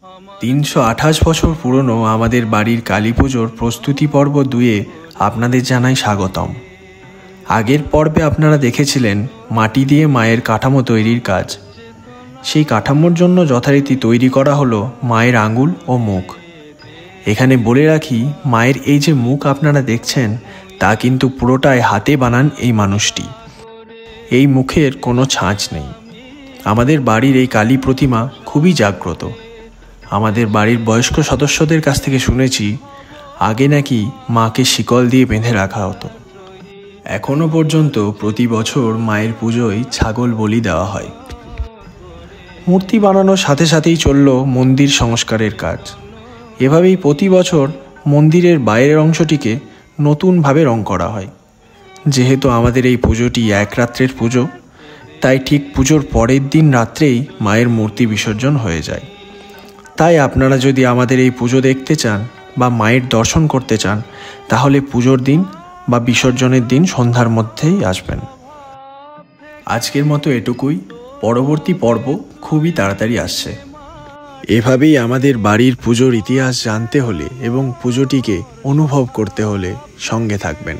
328 বছর পুরনো আমাদের বাড়ির কালী পুজোর প্রস্তুতি পর্ব 2-এ আপনাদের জানাই স্বাগতম। আগের পর্বে আপনারা দেখেছিলেন মাটি দিয়ে মায়ের কাঠামো তৈরির কাজ। সেই কাঠামোর জন্য যথারীতি তৈরি করা হলো মায়ের আঙুল ও মুখ। এখানে বলে রাখি, মায়ের এই যে মুখ আপনারা দেখছেন তা কিন্তু পুরোটাই হাতে বানান এই মানুষটি। এই মুখের কোনো ছাঁচ নেই। আমাদের বাড়ির এই কালী প্রতিমা খুবই জাগ্রত। আমাদের বাড়ির বয়স্ক সদস্যদের কাছ থেকে শুনেছি আগে নাকি মাকে শিকল দিয়ে বেঁধে রাখা হতো। এখনও পর্যন্ত প্রতি বছর মায়ের পুজোয় ছাগল বলি দেওয়া হয়। মূর্তি বানানোর সাথে সাথেই চলল মন্দির সংস্কারের কাজ। এভাবেই প্রতি বছর মন্দিরের বাইরের অংশটিকে নতুনভাবে রং করা হয়। যেহেতু আমাদের এই পুজোটি এক রাত্রের পুজো, তাই ঠিক পুজোর পরের দিন রাত্রেই মায়ের মূর্তি বিসর্জন হয়ে যায়। তাই আপনারা যদি আমাদের এই পুজো দেখতে চান বা মায়ের দর্শন করতে চান, তাহলে পুজোর দিন বা বিসর্জনের দিন সন্ধ্যার মধ্যেই আসবেন। আজকের মতো এটুকুই। পরবর্তী পর্ব খুবই তাড়াতাড়ি আসছে। এভাবেই আমাদের বাড়ির পুজোর ইতিহাস জানতে হলে এবং পুজোটিকে অনুভব করতে হলে সঙ্গে থাকবেন।